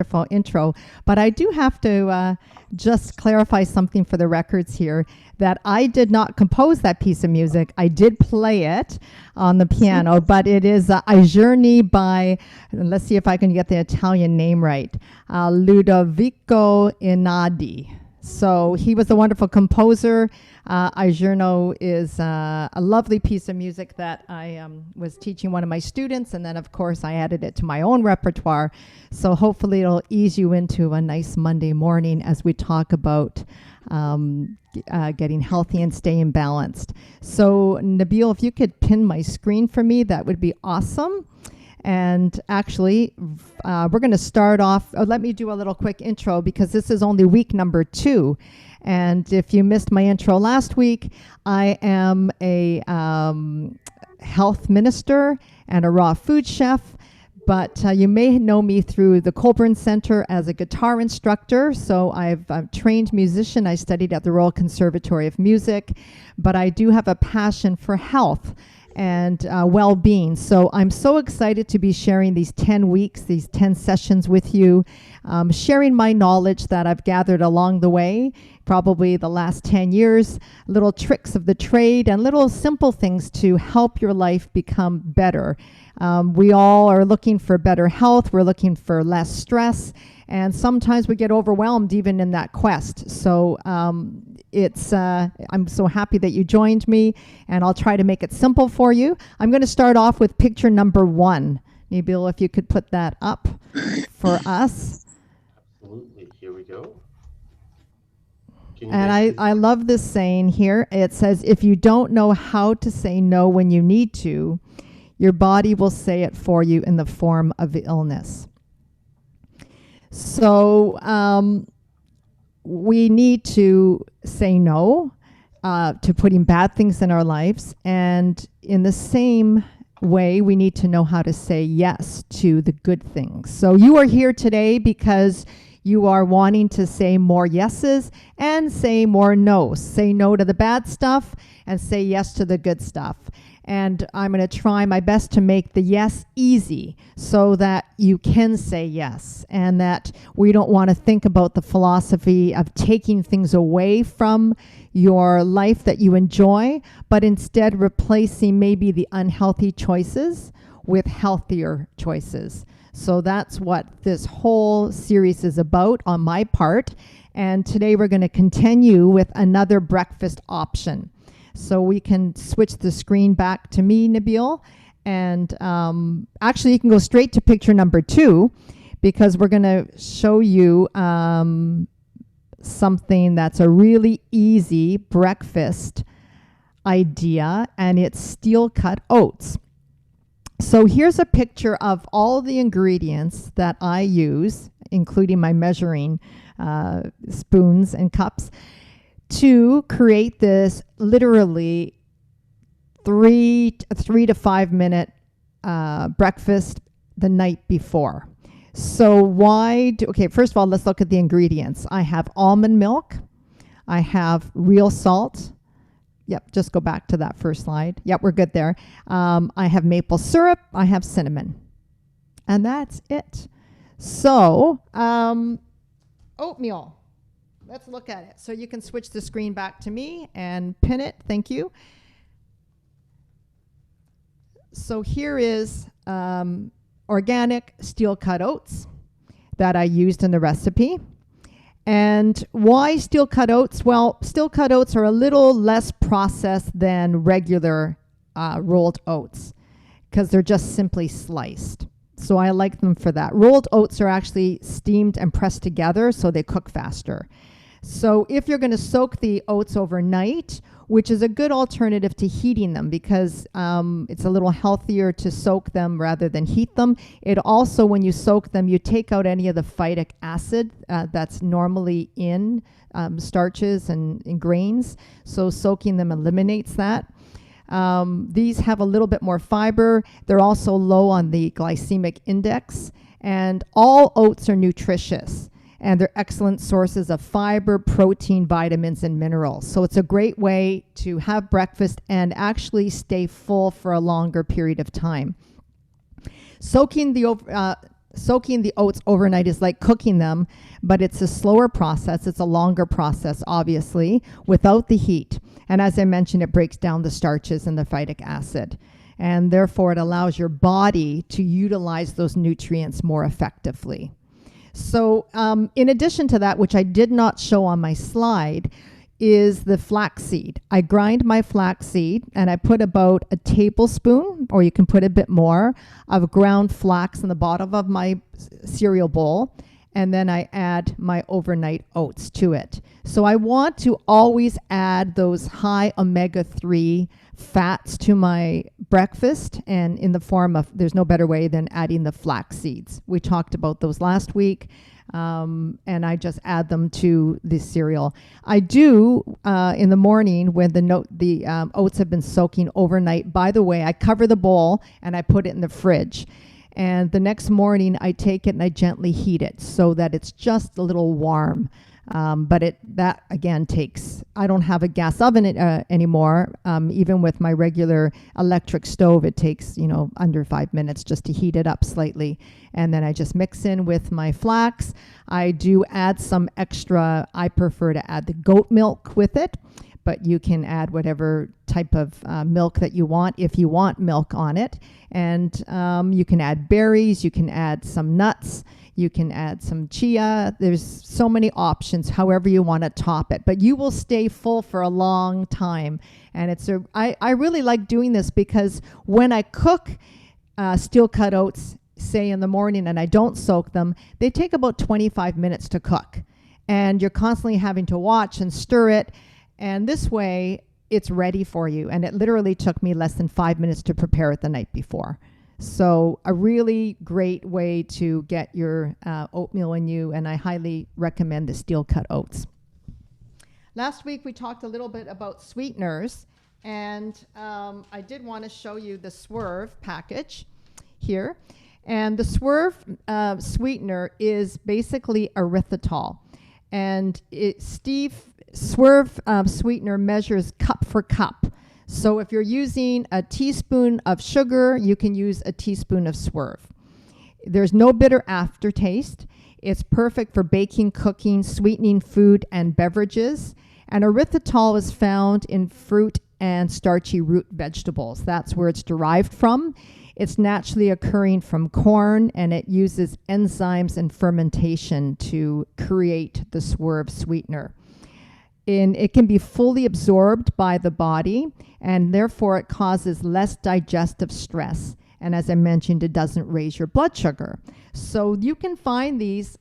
wonderful intro, but I do have to just clarify something for the records here, that I did not compose that piece of music. I did play it on the piano, but it is a journey by, let's see if I can get the Italian name right, Ludovico Einaudi. So he was a wonderful composer. I Giorno is a lovely piece of music that I was teaching one of my students, and then of course I added it to my own repertoire. So hopefully it'll ease you into a nice Monday morning as we talk about getting healthy and staying balanced. So Nabil, if you could pin my screen for me, that would be awesome. And actually, we're going to start off. Let me do a little quick intro because this is only week number 2. And if you missed my intro last week, I am a health minister and a raw food chef. But you may know me through the Colburn Center as a guitar instructor. So I'm a trained musician. I studied at the Royal Conservatory of Music. But I do have a passion for health and well-being. So I'm so excited to be sharing these 10 weeks, these 10 sessions with you, sharing my knowledge that I've gathered along the way, probably the last 10 years, little tricks of the trade and little simple things to help your life become better. We all are looking for better health. We're looking for less stress. And sometimes we get overwhelmed even in that quest. So I'm so happy that you joined me, and I'll try to make it simple for you. I'm going to start off with picture number 1. Nabil, if you could put that up for us. Absolutely. Here we go. And I love this saying here. It says, if you don't know how to say no when you need to, your body will say it for you in the form of illness. So we need to say no to putting bad things in our lives. And in the same way, we need to know how to say yes to the good things. So you are here today because you are wanting to say more yeses and say more no's. Say no to the bad stuff and say yes to the good stuff. And I'm going to try my best to make the yes easy so that you can say yes, and that we don't want to think about the philosophy of taking things away from your life that you enjoy, but instead replacing maybe the unhealthy choices with healthier choices. So that's what this whole series is about on my part. And today we're going to continue with another breakfast option. So we can switch the screen back to me, Nabil. And actually, you can go straight to picture number 2 because we're going to show you something that's a really easy breakfast idea, and it's Steel Cut Oats. So here's a picture of all the ingredients that I use, including my measuring spoons and cups, to create this literally 3 to 5 minute breakfast the night before. So okay, first of all, let's look at the ingredients. I have almond milk. I have real salt. Yep, just go back to that first slide. Yep, we're good there. I have maple syrup. I have cinnamon. And that's it. So, oatmeal. Let's look at it. So you can switch the screen back to me and pin it. Thank you. So here is organic steel cut oats that I used in the recipe. And why steel cut oats? Well, steel cut oats are a little less processed than regular rolled oats because they're just simply sliced. So I like them for that. Rolled oats are actually steamed and pressed together, so they cook faster. So if you're going to soak the oats overnight, which is a good alternative to heating them because it's a little healthier to soak them rather than heat them. It also, when you soak them, you take out any of the phytic acid that's normally in starches and grains. So soaking them eliminates that. These have a little bit more fiber. They're also low on the glycemic index. And all oats are nutritious. And they're excellent sources of fiber, protein, vitamins, and minerals. So it's a great way to have breakfast and actually stay full for a longer period of time. Soaking the soaking the oats overnight is like cooking them, but it's a slower process. It's a longer process, obviously, without the heat. And as I mentioned, it breaks down the starches and the phytic acid. And therefore, it allows your body to utilize those nutrients more effectively. So in addition to that, which I did not show on my slide, is the flaxseed. I grind my flaxseed and I put about a tablespoon, or you can put a bit more, of ground flax in the bottom of my cereal bowl. And then I add my overnight oats to it. So I want to always add those high omega-3 fats to my breakfast, and in the form of, there's no better way than adding the flax seeds. We talked about those last week, and I just add them to the cereal. I do in the morning when the oats have been soaking overnight. By the way, I cover the bowl and I put it in the fridge. And the next morning, I take it and I gently heat it so that it's just a little warm. But that again takes, I don't have a gas oven anymore. Even with my regular electric stove, it takes, under 5 minutes just to heat it up slightly. And then I just mix in with my flax. I do add some extra, I prefer to add the goat milk with it, but you can add whatever type of milk that you want if you want milk on it. And you can add berries, you can add some nuts, you can add some chia. There's so many options, however you want to top it. But you will stay full for a long time. And I really like doing this because when I cook steel cut oats, say in the morning, and I don't soak them, they take about 25 minutes to cook. And you're constantly having to watch and stir it. And this way, it's ready for you. And it literally took me less than 5 minutes to prepare it the night before. So a really great way to get your oatmeal in you, and I highly recommend the Steel Cut Oats. Last week, we talked a little bit about sweeteners, and I did want to show you the Swerve package here. And the Swerve sweetener is basically erythritol. And Swerve sweetener measures cup for cup. So if you're using a teaspoon of sugar, you can use a teaspoon of Swerve. There's no bitter aftertaste. It's perfect for baking, cooking, sweetening food and beverages. And erythritol is found in fruit and starchy root vegetables. That's where it's derived from. It's naturally occurring from corn, and it uses enzymes and fermentation to create the Swerve sweetener. It can be fully absorbed by the body, and therefore it causes less digestive stress. And as I mentioned, it doesn't raise your blood sugar. So you can find these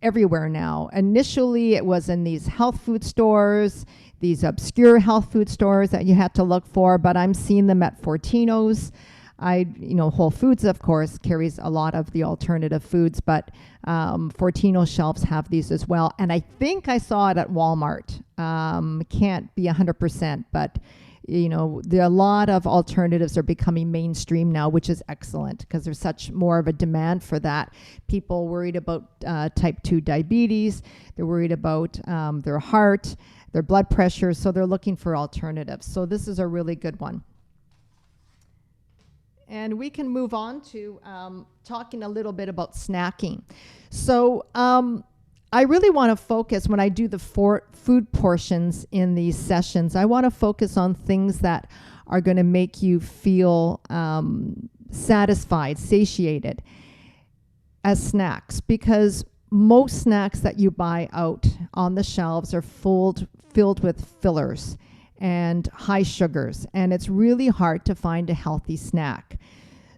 everywhere now. Initially, it was in these health food stores, these obscure health food stores that you had to look for, but I'm seeing them at Fortino's. Whole Foods, of course, carries a lot of the alternative foods, but Fortino shelves have these as well. And I think I saw it at Walmart. Can't be 100%, but a lot of alternatives are becoming mainstream now, which is excellent because there's such more of a demand for that. People worried about type 2 diabetes, they're worried about their heart, their blood pressure, so they're looking for alternatives. So this is a really good one. And we can move on to talking a little bit about snacking. So I really want to focus, when I do the food portions in these sessions, I want to focus on things that are going to make you feel satisfied, satiated as snacks. Because most snacks that you buy out on the shelves are filled with fillers and high sugars, and it's really hard to find a healthy snack.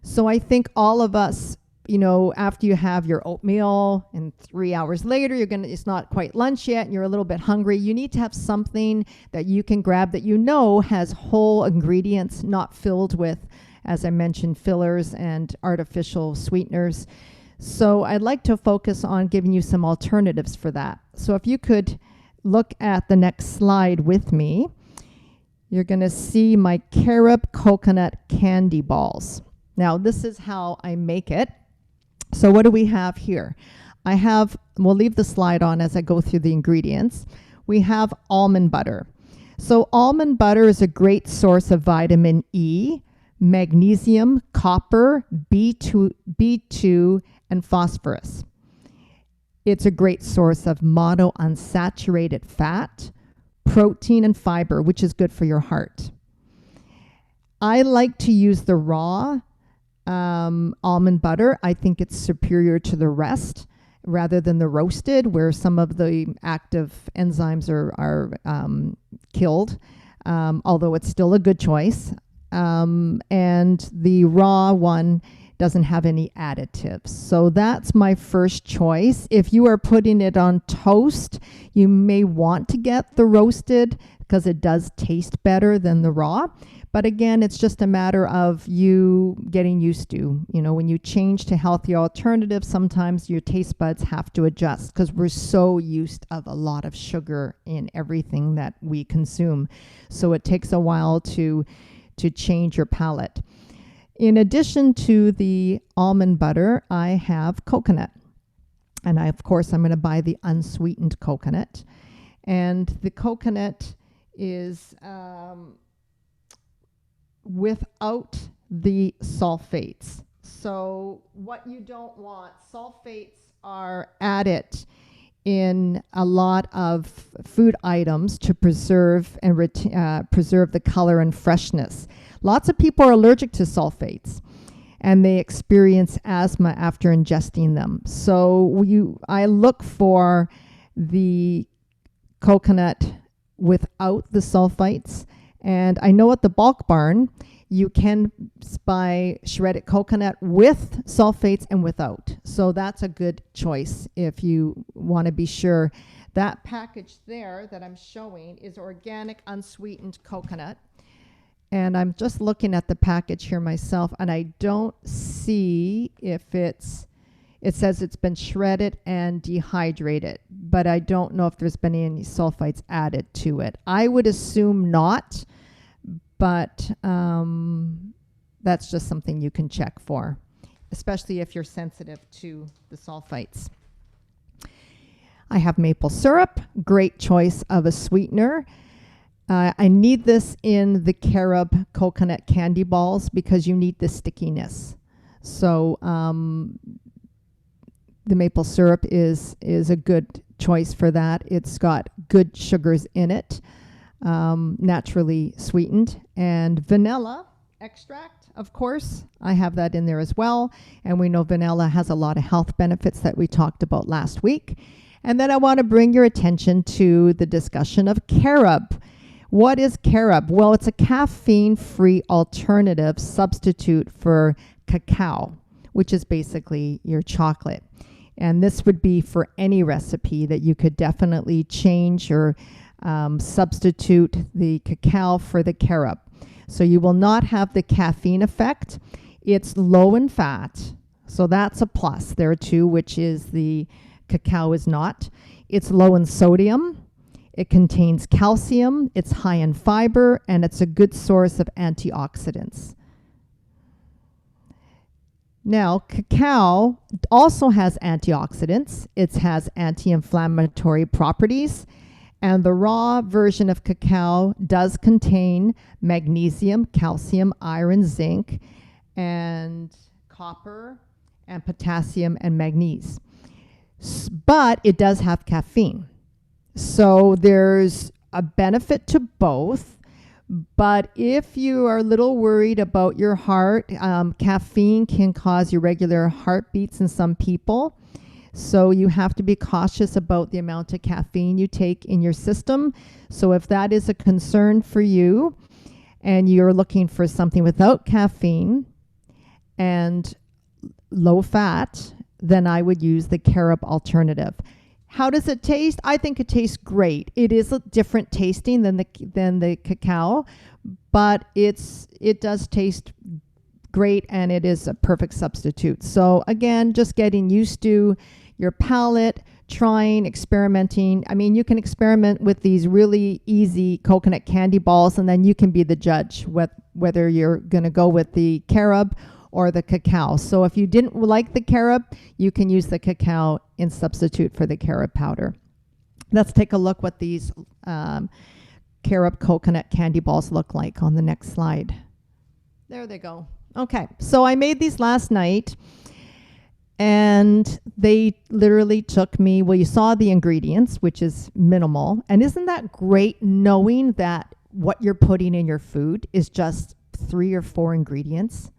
So I think all of us, after you have your oatmeal and 3 hours later, it's not quite lunch yet and you're a little bit hungry, you need to have something that you can grab that has whole ingredients, not filled with, as I mentioned, fillers and artificial sweeteners. So I'd like to focus on giving you some alternatives for that. So if you could look at the next slide with me, you're going to see my Carob coconut candy balls. Now, this is how I make it. So what do we have here? We'll leave the slide on as I go through the ingredients. We have almond butter. So almond butter is a great source of vitamin E, magnesium, copper, B2, and phosphorus. It's a great source of monounsaturated fat, protein, and fiber, which is good for your heart. I like to use the raw almond butter. I think it's superior to the rest rather than the roasted, where some of the active enzymes are killed, although it's still a good choice. And the raw one doesn't have any additives. So that's my first choice. If you are putting it on toast, you may want to get the roasted because it does taste better than the raw. But again, it's just a matter of you getting used to. You know, when you change to healthy alternatives, sometimes your taste buds have to adjust because we're so used of a lot of sugar in everything that we consume. So it takes a while to change your palate. In addition to the almond butter, I have coconut. And of course, I'm going to buy the unsweetened coconut. And the coconut is without the sulfates. So what you don't want, sulfates are added in a lot of food items to preserve and preserve the color and freshness. Lots of people are allergic to sulfates and they experience asthma after ingesting them. So I look for the coconut without the sulfites. And I know at the Bulk Barn, you can buy shredded coconut with sulfates and without. So that's a good choice if you want to be sure. That package there that I'm showing is organic unsweetened coconut. And I'm just looking at the package here myself, and I don't see if it says it's been shredded and dehydrated, but I don't know if there's been any sulfites added to it. I would assume not, but that's just something you can check for, especially if you're sensitive to the sulfites. I have maple syrup, great choice of a sweetener. I need this in the Carob coconut candy balls because you need the stickiness. So the maple syrup is a good choice for that. It's got good sugars in it, naturally sweetened, and vanilla extract, of course. I have that in there as well. And we know vanilla has a lot of health benefits that we talked about last week. And then I want to bring your attention to the discussion of Carob. What is Carob? Well, it's a caffeine-free alternative substitute for cacao, which is basically your chocolate. And this would be for any recipe that you could definitely change or substitute the cacao for the Carob. So you will not have the caffeine effect. It's low in fat. So that's a plus there too, which is the cacao is not. It's low in sodium. It contains calcium, it's high in fiber, and it's a good source of antioxidants. Now, cacao also has antioxidants. It has anti-inflammatory properties, and the raw version of cacao does contain magnesium, calcium, iron, zinc, and copper, and potassium, and manganese. But it does have caffeine. So there's a benefit to both, but if you are a little worried about your heart, caffeine can cause irregular heartbeats in some people. So you have to be cautious about the amount of caffeine you take in your system. So if that is a concern for you and you're looking for something without caffeine and low fat, then I would use the Carob alternative. How does it taste? I think it tastes great. It is a different tasting than the cacao, but it does taste great, and it is a perfect substitute. So again, just getting used to your palate, trying, experimenting. I mean, you can experiment with these really easy coconut candy balls, and then you can be the judge whether you're going to go with the Carob or the cacao. So if you didn't like the Carob, you can use the cacao in substitute for the Carob powder. Let's take a look what these Carob coconut candy balls look like on the next slide. There they go. Okay, so I made these last night, and they literally took me, well, you saw the ingredients, which is minimal. And isn't that great knowing that what you're putting in your food is just 3 or 4 ingredients?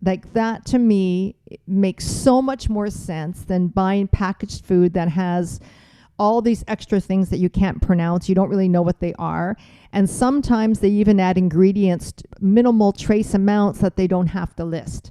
Like that to me it makes so much more sense than buying packaged food that has all these extra things that you can't pronounce. You don't really know what they are. And sometimes they even add ingredients, minimal trace amounts that they don't have to list.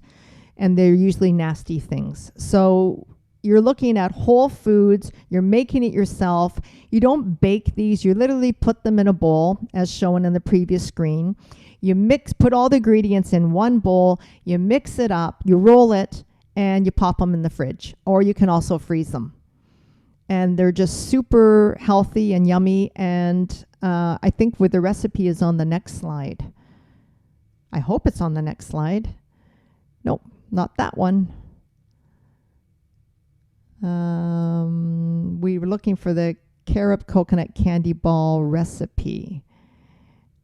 And they're usually nasty things. So you're looking at whole foods, you're making it yourself. You don't bake these, you literally put them in a bowl as shown in the previous screen. You put all the ingredients in one bowl, you mix it up, you roll it, and you pop them in the fridge. Or you can also freeze them. And they're just super healthy and yummy. And I think the recipe is on the next slide. I hope it's on the next slide. Nope, not that one. We were looking for the Carob coconut candy ball recipe.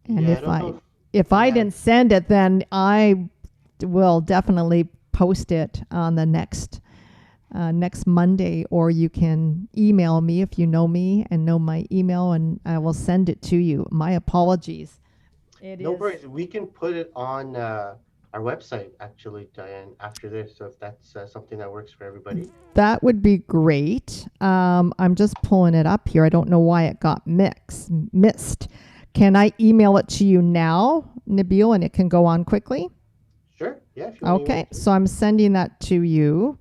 And Yeah, if I didn't send it, then I will definitely post it on the next Monday, or you can email me if you know me and know my email, and I will send it to you. My apologies. no worries. We can put it on our website, actually, Dyanne, after this. So if that's something that works for everybody. That would be great. I'm just pulling it up here. I don't know why it got missed. Can I email it to you now, Nabil, and it can go on quickly? Sure. Yeah. If you want to email Okay, it to me. so I'm sending that to you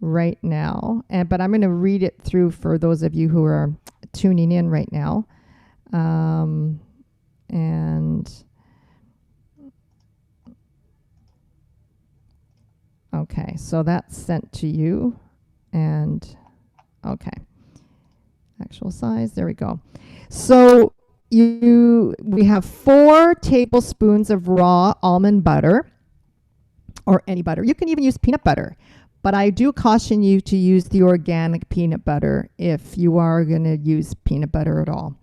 right now, but I'm going to read it through for those of you who are tuning in right now. And okay, so that's sent to you, and okay, actual size. There we go. So we have 4 tablespoons of raw almond butter, or any butter. You can even use peanut butter. But I do caution you to use the organic peanut butter if you are going to use peanut butter at all.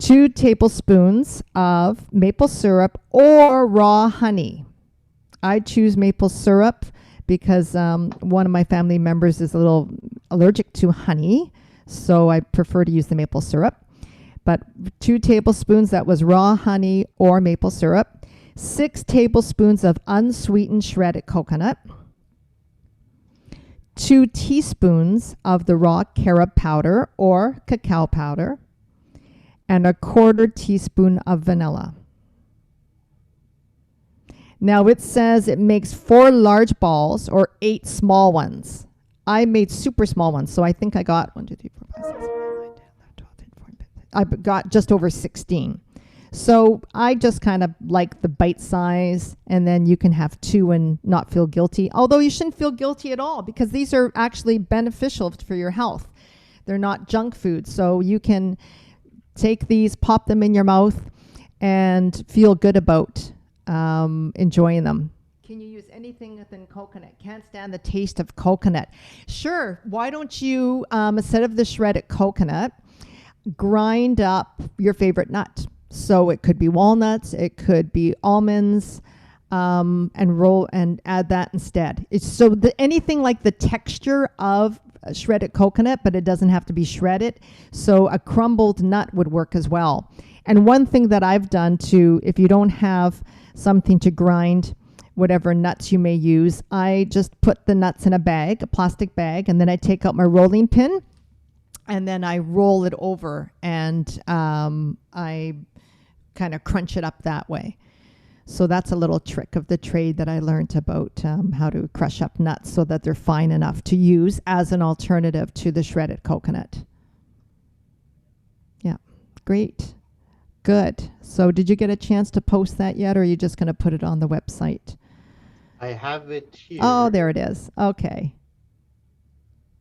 2 tablespoons of maple syrup or raw honey. I choose maple syrup because one of my family members is a little allergic to honey, so I prefer to use the maple syrup. But 2 tablespoons, that was raw honey or maple syrup. 6 tablespoons of unsweetened shredded coconut. 2 teaspoons of the raw carob powder or cacao powder, and 1/4 teaspoon of vanilla. Now it says it makes 4 large balls or 8 small ones. I made super small ones, so I think I got 1, 2, 3, 4, 5, 6, 7, 8, 9, 10, 11, 12, 13, 14, 15. I got just over 16. So I just kind of like the bite size, and then you can have 2 and not feel guilty. Although you shouldn't feel guilty at all because these are actually beneficial for your health. They're not junk food. So you can take these, pop them in your mouth, and feel good about enjoying them. Can you use anything within coconut? Can't stand the taste of coconut. Sure. Why don't you, instead of the shredded coconut, grind up your favorite nut? So it could be walnuts, it could be almonds, and roll and add that instead. It's so anything like the texture of shredded coconut, but it doesn't have to be shredded. So a crumbled nut would work as well. And one thing that I've done too, if you don't have something to grind whatever nuts you may use, I just put the nuts in a bag, a plastic bag, and then I take out my rolling pin and then I roll it over, and I kind of crunch it up that way. So that's a little trick of the trade that I learned about how to crush up nuts so that they're fine enough to use as an alternative to the shredded coconut. Yeah, great. Good. So did you get a chance to post that yet, or are you just going to put it on the website? I have it here. Oh, there it is. Okay.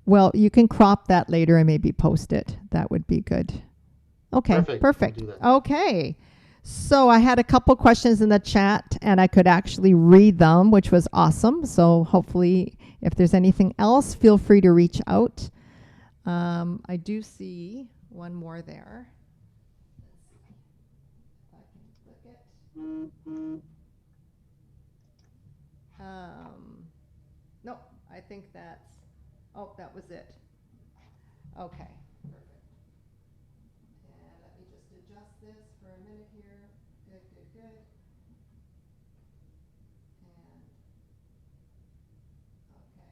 Well, you can crop that later and maybe post it. That would be good. Okay, perfect. I'll do that. Okay. So I had a couple questions in the chat and I could actually read them, which was awesome. So hopefully if there's anything else, feel free to reach out. I do see one more there. Let's see if I can click it. No, I think that's, oh, that was it. Okay, perfect. And let me just adjust this for a minute here. Good, good, good. And, okay.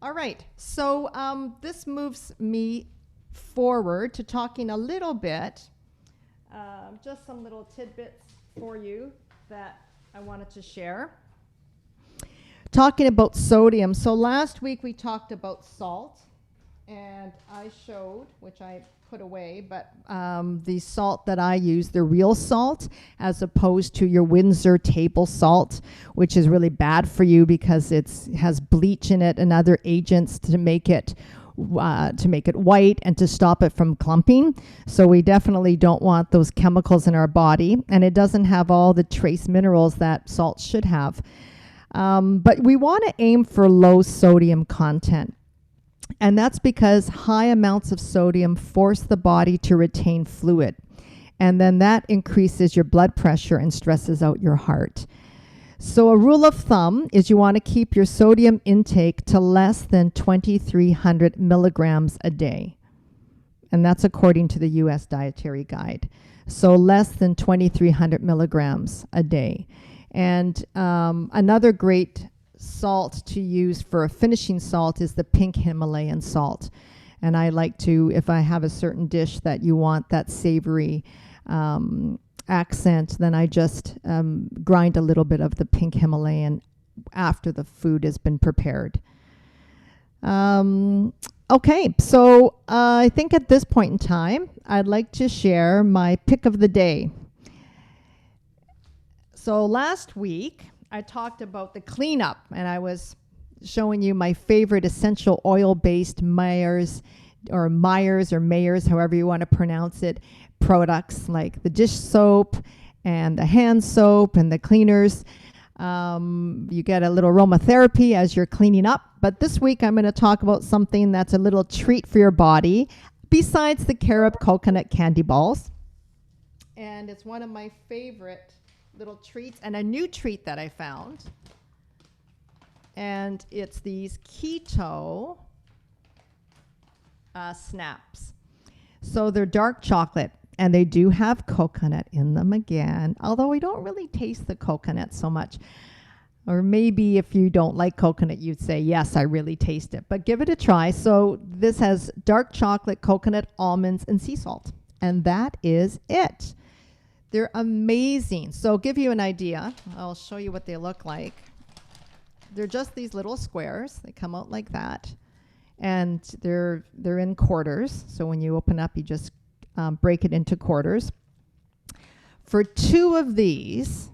All right, so this moves me forward to talking a little bit, just some little tidbits for you that I wanted to share. Talking about sodium. So last week we talked about salt, and I showed, which I put away, but the salt that I use, the real salt, as opposed to your Windsor table salt, which is really bad for you because it has bleach in it and other agents to make it white and to stop it from clumping. So we definitely don't want those chemicals in our body, and it doesn't have all the trace minerals that salt should have. But we want to aim for low sodium content. And that's because high amounts of sodium force the body to retain fluid. And then that increases your blood pressure and stresses out your heart. So a rule of thumb is you want to keep your sodium intake to less than 2,300 milligrams a day. And that's according to the U.S. Dietary Guide. So less than 2,300 milligrams a day. And another great salt to use for a finishing salt is the pink Himalayan salt. And I like to, if I have a certain dish that you want that savory accent, then I just grind a little bit of the pink Himalayan after the food has been prepared. Okay, so I think at this point in time, I'd like to share my pick of the day. So last week, I talked about the cleanup, and I was showing you my favorite essential oil-based Myers, however you want to pronounce it, products like the dish soap and the hand soap and the cleaners. You get a little aromatherapy as you're cleaning up. But this week, I'm going to talk about something that's a little treat for your body, besides the Carob coconut candy balls. And it's one of my favorite little treats, and a new treat that I found, and it's these Keto snaps. So they're dark chocolate, and they do have coconut in them again, although we don't really taste the coconut so much. Or maybe if you don't like coconut, you'd say, yes, I really taste it, but give it a try. So this has dark chocolate, coconut, almonds, and sea salt, and that is it. They're amazing. So I'll give you an idea. I'll show you what they look like. They're just these little squares. They come out like that. And they're in quarters. So when you open up, you just break it into quarters. For 2 of these,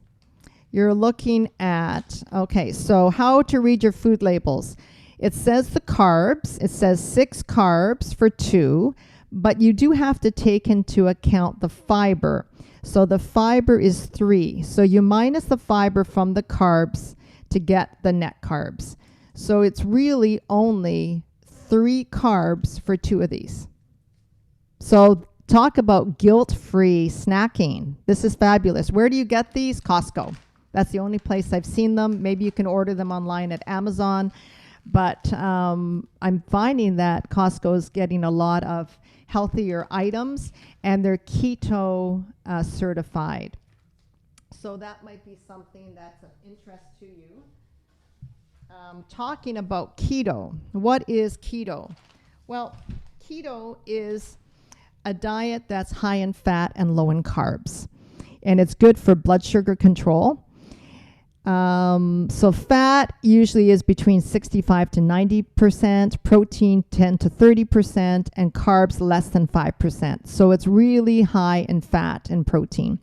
you're looking at, okay, so how to read your food labels. It says the carbs. It says 6 carbs for 2, but you do have to take into account the fiber. So the fiber is 3. So you minus the fiber from the carbs to get the net carbs. So it's really only 3 carbs for 2 of these. So talk about guilt-free snacking. This is fabulous. Where do you get these? Costco. That's the only place I've seen them. Maybe you can order them online at Amazon. But I'm finding that Costco is getting a lot of healthier items, and they're keto certified. So that might be something that's of interest to you. Talking about keto, what is keto? Well, keto is a diet that's high in fat and low in carbs, and it's good for blood sugar control. So fat usually is between 65 to 90%, protein 10 to 30%, and carbs less than 5%. So it's really high in fat and protein.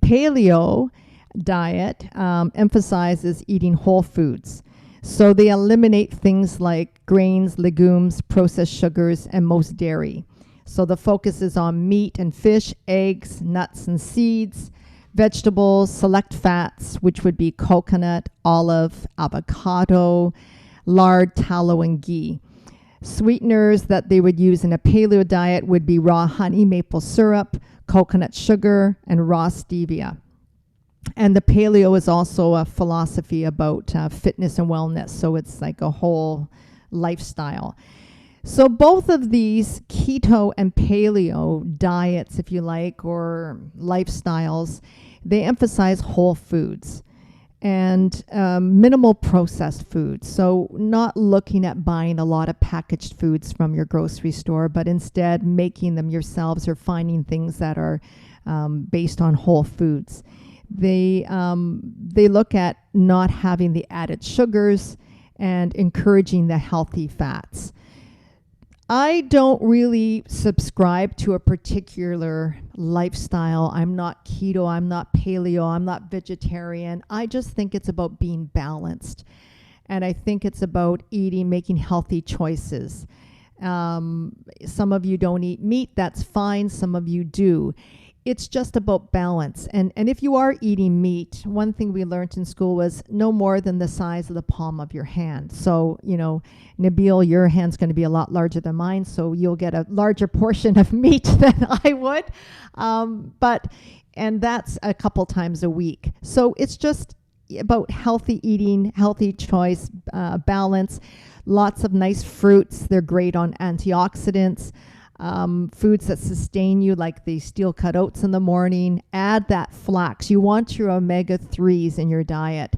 Paleo Diet emphasizes eating whole foods. So they eliminate things like grains, legumes, processed sugars, and most dairy. So the focus is on meat and fish, eggs, nuts and seeds, vegetables, select fats, which would be coconut, olive, avocado, lard, tallow, and ghee. Sweeteners that they would use in a paleo diet would be raw honey, maple syrup, coconut sugar, and raw stevia. And the paleo is also a philosophy about fitness and wellness. So it's like a whole lifestyle. So both of these keto and paleo diets, if you like, or lifestyles, they emphasize whole foods and minimal processed foods. So not looking at buying a lot of packaged foods from your grocery store, but instead making them yourselves or finding things that are based on whole foods. They look at not having the added sugars and encouraging the healthy fats. I don't really subscribe to a particular lifestyle. I'm not keto, I'm not paleo, I'm not vegetarian. I just think it's about being balanced. And I think it's about making healthy choices. Some of you don't eat meat, that's fine. Some of you do. It's just about balance. And if you are eating meat, one thing we learned in school was no more than the size of the palm of your hand. So, Nabil, your hand's going to be a lot larger than mine, so you'll get a larger portion of meat than I would. And that's a couple times a week. So it's just about healthy eating, healthy choice, balance, lots of nice fruits. They're great on antioxidants. Foods that sustain you, like the Steel Cut Oats in the morning. Add that flax. You want your omega-3s in your diet.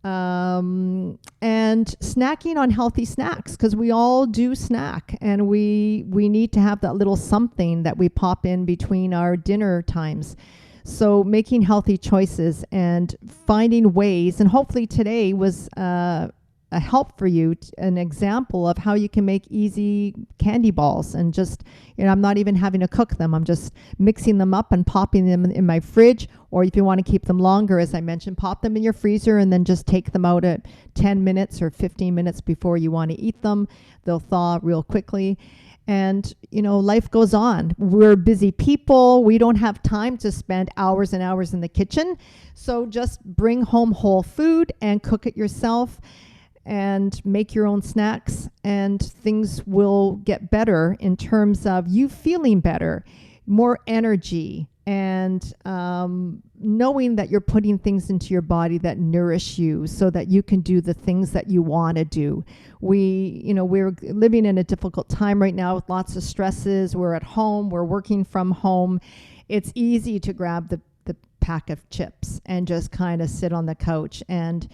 And snacking on healthy snacks, because we all do snack, and we need to have that little something that we pop in between our dinner times. So making healthy choices and finding ways, and hopefully today was a help for you, an example of how you can make easy candy balls. And just, I'm not even having to cook them. I'm just mixing them up and popping them in my fridge. Or if you want to keep them longer, as I mentioned, pop them in your freezer and then just take them out at 10 minutes or 15 minutes before you want to eat them. They'll thaw real quickly. And, life goes on. We're busy people. We don't have time to spend hours and hours in the kitchen. So just bring home whole food and cook it yourself and make your own snacks, and things will get better in terms of you feeling better, more energy, and knowing that you're putting things into your body that nourish you so that you can do the things that you want to do. We're living in a difficult time right now with lots of stresses. We're at home, we're working from home. It's easy to grab the pack of chips and just kind of sit on the couch, and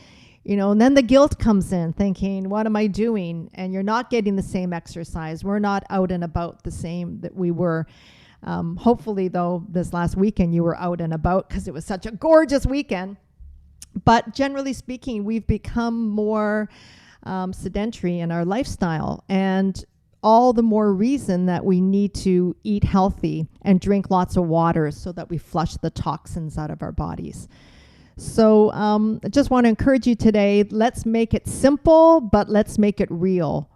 then the guilt comes in, thinking, what am I doing? And you're not getting the same exercise. We're not out and about the same that we were. Hopefully, though, this last weekend you were out and about because it was such a gorgeous weekend. But generally speaking, we've become more sedentary in our lifestyle. And all the more reason that we need to eat healthy and drink lots of water so that we flush the toxins out of our bodies. So I just want to encourage you today, let's make it simple, but let's make it real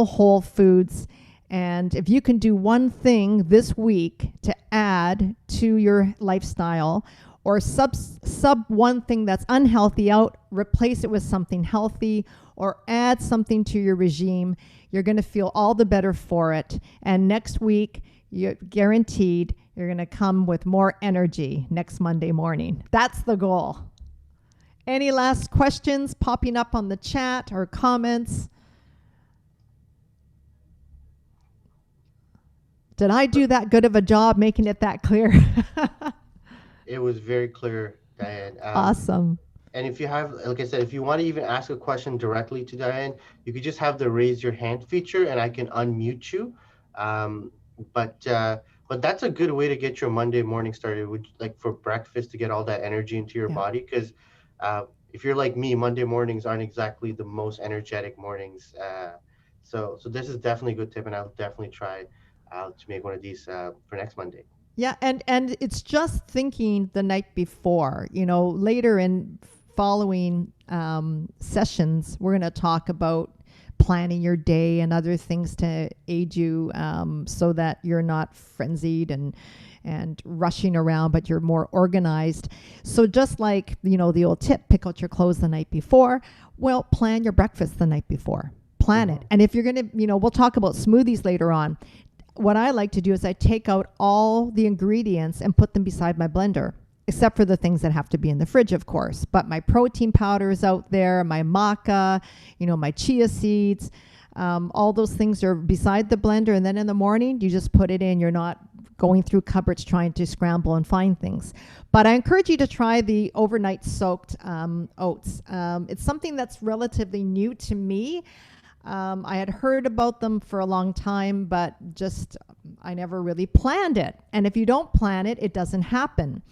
whole foods. And if you can do one thing this week to add to your lifestyle, or sub one thing that's unhealthy out, replace it with something healthy, or add something to your regime, you're going to feel all the better for it. And next week, you're guaranteed you're going to come with more energy next Monday morning. That's the goal. Any last questions popping up on the chat or comments? Did I do that good of a job making it that clear? It was very clear, Dyanne. Awesome. And if you have, like I said, if you want to even ask a question directly to Dyanne, you could just have the raise your hand feature and I can unmute you. But that's a good way to get your Monday morning started, like for breakfast, to get all that energy into your body. Because if you're like me, Monday mornings aren't exactly the most energetic mornings. So this is definitely a good tip, and I'll definitely try to make one of these for next Monday. Yeah, and it's just thinking the night before. Later in following sessions, we're going to talk about planning your day and other things to aid you so that you're not frenzied and rushing around, but you're more organized. So just like, the old tip, pick out your clothes the night before. Well, plan your breakfast the night before. Plan it. And if you're going to, we'll talk about smoothies later on. What I like to do is I take out all the ingredients and put them beside my blender. except for the things that have to be in the fridge, of course. But my protein powder is out there, my maca, my chia seeds. All those things are beside the blender, and then in the morning you just put it in. You're not going through cupboards trying to scramble and find things. But I encourage you to try the overnight soaked oats. It's something that's relatively new to me. I had heard about them for a long time, but just I never really planned it. And if you don't plan it, it doesn't happen.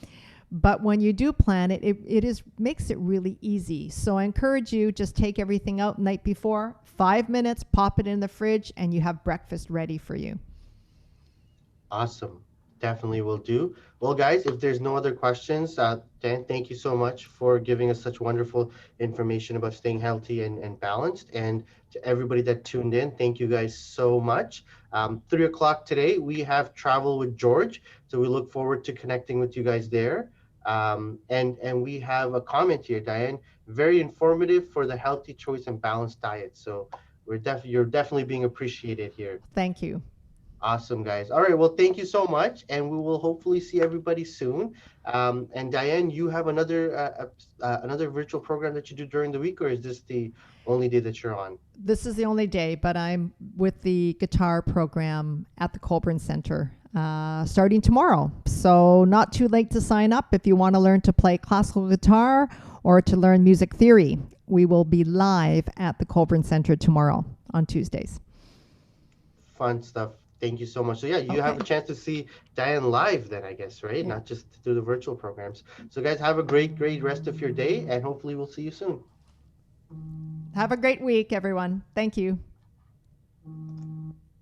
But when you do plan it, it makes it really easy. So I encourage you, just take everything out night before, 5 minutes, pop it in the fridge, and you have breakfast ready for you. Awesome. Definitely will do. Well, guys, if there's no other questions, Dan, thank you so much for giving us such wonderful information about staying healthy and balanced. And to everybody that tuned in, thank you guys so much. 3 o'clock today, we have Travel with George. So we look forward to connecting with you guys there. And we have a comment here, Dyanne, very informative for the healthy choice and balanced diet. So you're definitely being appreciated here. Thank you. Awesome, guys. All right. Well, thank you so much. And we will hopefully see everybody soon. And Dyanne, you have another virtual program that you do during the week, or is this the only day that you're on? This is the only day, but I'm with the guitar program at the Colburn Center starting tomorrow. So not too late to sign up if you want to learn to play classical guitar or to learn music theory. We will be live at the Colburn Center tomorrow on Tuesdays. Fun stuff. Thank you so much. So yeah, you have a chance to see Dyanne live then, I guess, right? Yeah. Not just through the virtual programs. So guys, have a great rest of your day, and hopefully we'll see you soon. Have a great week, everyone. Thank you.